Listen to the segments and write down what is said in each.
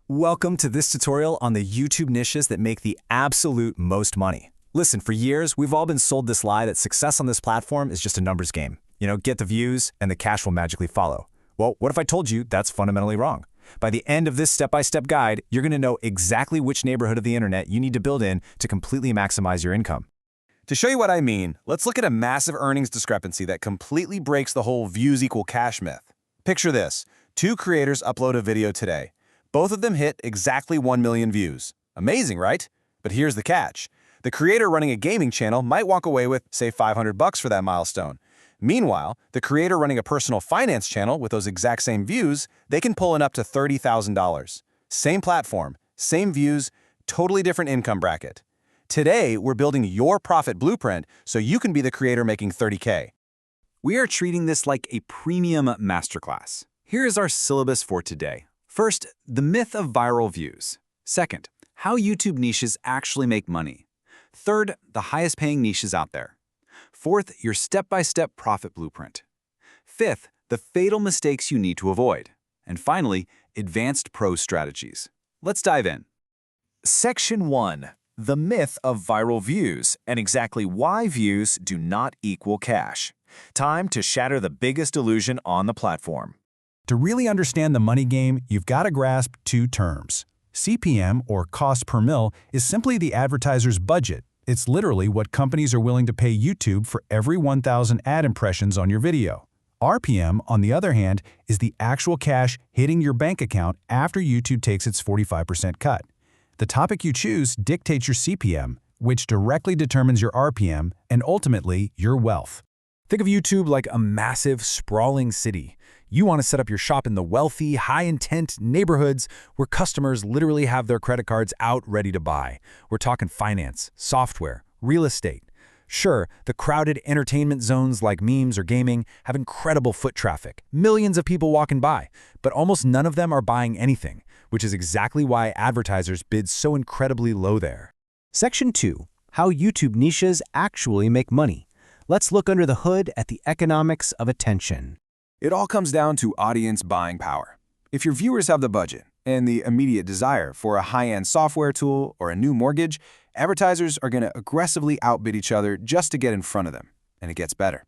Welcome to this tutorial on the YouTube niches that make the absolute most money. Listen, for years, we've all been sold this lie that success on this platform is just a numbers game. Get the views and the cash will magically follow. Well, what if I told you that's fundamentally wrong? By the end of this step-by-step guide, you're going to know exactly which neighborhood of the internet you need to build in to completely maximize your income. To show you what I mean, let's look at a massive earnings discrepancy that completely breaks the whole views equal cash myth. Picture this. Two creators upload a video today. Both of them hit exactly 1 million views. Amazing, right? But here's the catch. The creator running a gaming channel might walk away with, say, $500 for that milestone. Meanwhile, the creator running a personal finance channel with those exact same views, they can pull in up to $30,000. Same platform, same views, totally different income bracket. Today, we're building your profit blueprint so you can be the creator making $30K. We are treating this like a premium masterclass. Here is our syllabus for today. First, the myth of viral views. Second, how YouTube niches actually make money. Third, the highest paying niches out there. Fourth, your step-by-step profit blueprint. Fifth, the fatal mistakes you need to avoid. And finally, advanced pro strategies. Let's dive in. Section 1. The myth of viral views and exactly why views do not equal cash. Time to shatter the biggest illusion on the platform. To really understand the money game, you've got to grasp two terms. CPM, or cost per mil, is simply the advertiser's budget. It's literally what companies are willing to pay YouTube for every 1,000 ad impressions on your video. RPM, on the other hand, is the actual cash hitting your bank account after YouTube takes its 45% cut. The topic you choose dictates your CPM, which directly determines your RPM and ultimately your wealth. Think of YouTube like a massive, sprawling city. You want to set up your shop in the wealthy, high-intent neighborhoods where customers literally have their credit cards out ready to buy. We're talking finance, software, real estate. Sure, the crowded entertainment zones like memes or gaming have incredible foot traffic, millions of people walking by, but almost none of them are buying anything, which is exactly why advertisers bid so incredibly low there. Section 2. How YouTube niches actually make money. Let's look under the hood at the economics of attention. It all comes down to audience buying power. If your viewers have the budget and the immediate desire for a high-end software tool or a new mortgage, advertisers are going to aggressively outbid each other just to get in front of them. And it gets better.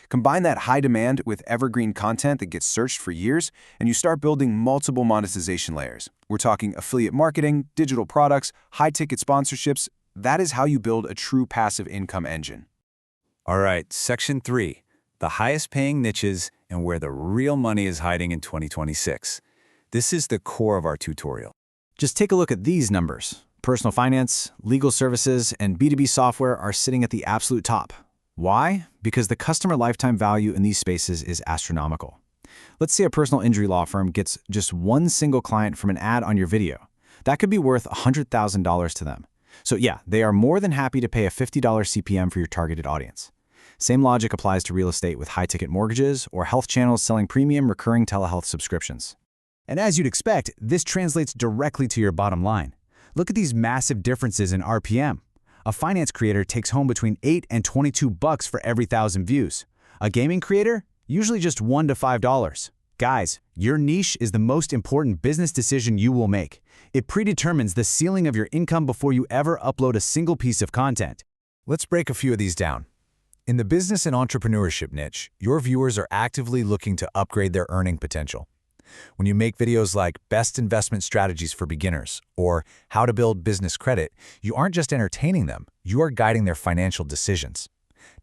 Combine that high demand with evergreen content that gets searched for years, and you start building multiple monetization layers. We're talking affiliate marketing, digital products, high-ticket sponsorships. That is how you build a true passive income engine. All right, Section 3. The highest paying niches and where the real money is hiding in 2026. This is the core of our tutorial. Just take a look at these numbers. Personal finance, legal services, and B2B software are sitting at the absolute top. Why? Because the customer lifetime value in these spaces is astronomical. Let's say a personal injury law firm gets just one single client from an ad on your video. That could be worth $100,000 to them. So yeah, they are more than happy to pay a $50 CPM for your targeted audience. Same logic applies to real estate with high-ticket mortgages or health channels selling premium recurring telehealth subscriptions. And as you'd expect, this translates directly to your bottom line. Look at these massive differences in RPM. A finance creator takes home between $8 and $22 for every 1,000 views. A gaming creator, usually just $1 to $5. Guys, your niche is the most important business decision you will make. It predetermines the ceiling of your income before you ever upload a single piece of content. Let's break a few of these down. In the business and entrepreneurship niche, your viewers are actively looking to upgrade their earning potential. When you make videos like Best Investment Strategies for Beginners or How to Build Business Credit, you aren't just entertaining them, you are guiding their financial decisions.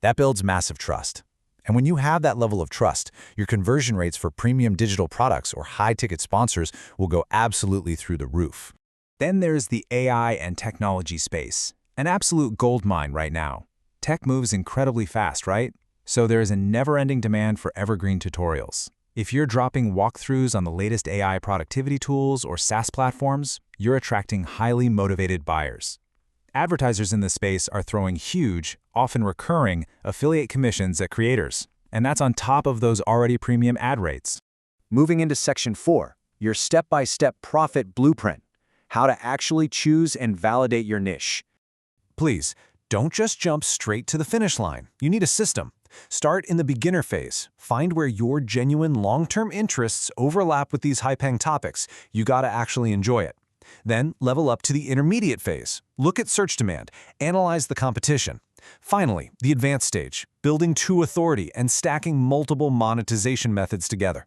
That builds massive trust. And when you have that level of trust, your conversion rates for premium digital products or high-ticket sponsors will go absolutely through the roof. Then there's the AI and technology space, an absolute goldmine right now. Tech moves incredibly fast, right? So there is a never-ending demand for evergreen tutorials. If you're dropping walkthroughs on the latest AI productivity tools or SaaS platforms, you're attracting highly motivated buyers. Advertisers in this space are throwing huge, often recurring, affiliate commissions at creators, and that's on top of those already premium ad rates. Moving into Section 4, your step-by-step profit blueprint. How to actually choose and validate your niche. Please, don't just jump straight to the finish line. You need a system. Start in the beginner phase. Find where your genuine long-term interests overlap with these high-paying topics. You gotta actually enjoy it. Then level up to the intermediate phase. Look at search demand, analyze the competition. Finally, the advanced stage, building true authority and stacking multiple monetization methods together.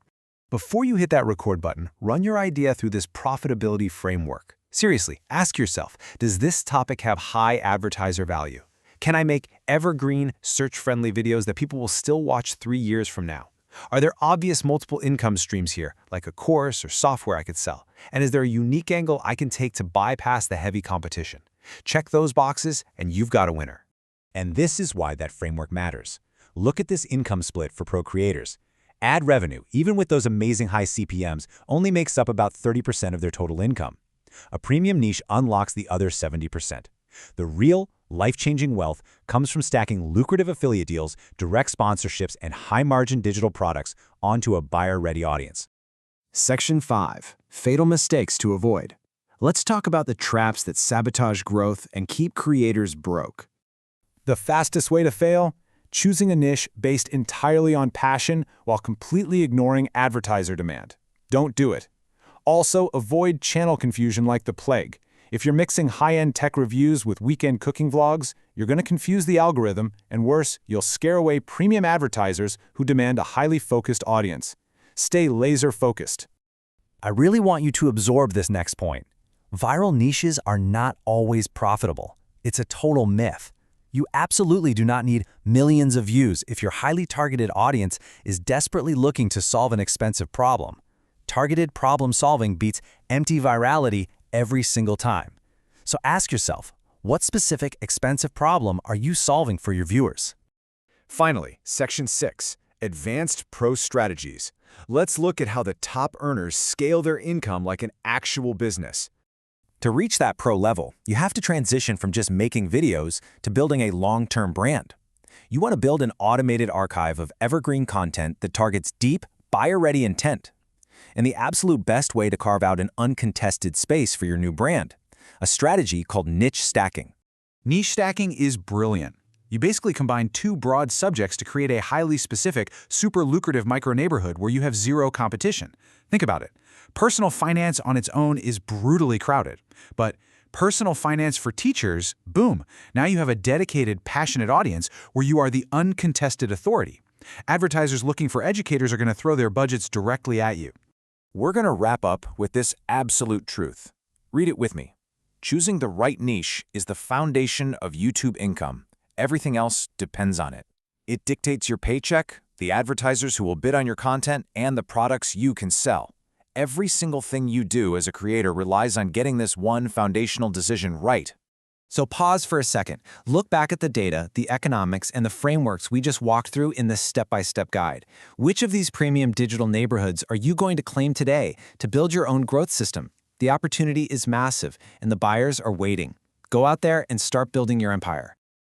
Before you hit that record button, run your idea through this profitability framework. Seriously, ask yourself, does this topic have high advertiser value? Can I make evergreen, search-friendly videos that people will still watch 3 years from now? Are there obvious multiple income streams here, like a course or software I could sell? And is there a unique angle I can take to bypass the heavy competition? Check those boxes and you've got a winner. And this is why that framework matters. Look at this income split for pro creators. Ad revenue, even with those amazing high CPMs, only makes up about 30% of their total income. A premium niche unlocks the other 70%. The real, life-changing wealth comes from stacking lucrative affiliate deals, direct sponsorships, and high-margin digital products onto a buyer-ready audience. Section 5. Fatal mistakes to avoid. Let's talk about the traps that sabotage growth and keep creators broke. The fastest way to fail? Choosing a niche based entirely on passion while completely ignoring advertiser demand. Don't do it. Also, avoid channel confusion like the plague. If you're mixing high-end tech reviews with weekend cooking vlogs, you're going to confuse the algorithm, and worse, you'll scare away premium advertisers who demand a highly focused audience. Stay laser-focused. I really want you to absorb this next point. Viral niches are not always profitable. It's a total myth. You absolutely do not need millions of views if your highly targeted audience is desperately looking to solve an expensive problem. Targeted problem solving beats empty virality every single time. So ask yourself, what specific expensive problem are you solving for your viewers? Finally, Section 6, Advanced Pro Strategies. Let's look at how the top earners scale their income like an actual business. To reach that pro level, you have to transition from just making videos to building a long-term brand. You want to build an automated archive of evergreen content that targets deep, buyer-ready intent. And the absolute best way to carve out an uncontested space for your new brand, a strategy called niche stacking. Niche stacking is brilliant. You basically combine two broad subjects to create a highly specific, super lucrative micro-neighborhood where you have zero competition. Think about it. Personal finance on its own is brutally crowded. But personal finance for teachers, boom, now you have a dedicated, passionate audience where you are the uncontested authority. Advertisers looking for educators are going to throw their budgets directly at you. We're going to wrap up with this absolute truth. Read it with me. Choosing the right niche is the foundation of YouTube income. Everything else depends on it. It dictates your paycheck, the advertisers who will bid on your content, and the products you can sell. Every single thing you do as a creator relies on getting this one foundational decision right. So pause for a second. Look back at the data, the economics, and the frameworks we just walked through in this step-by-step guide. Which of these premium digital neighborhoods are you going to claim today to build your own growth system? The opportunity is massive, and the buyers are waiting. Go out there and start building your empire.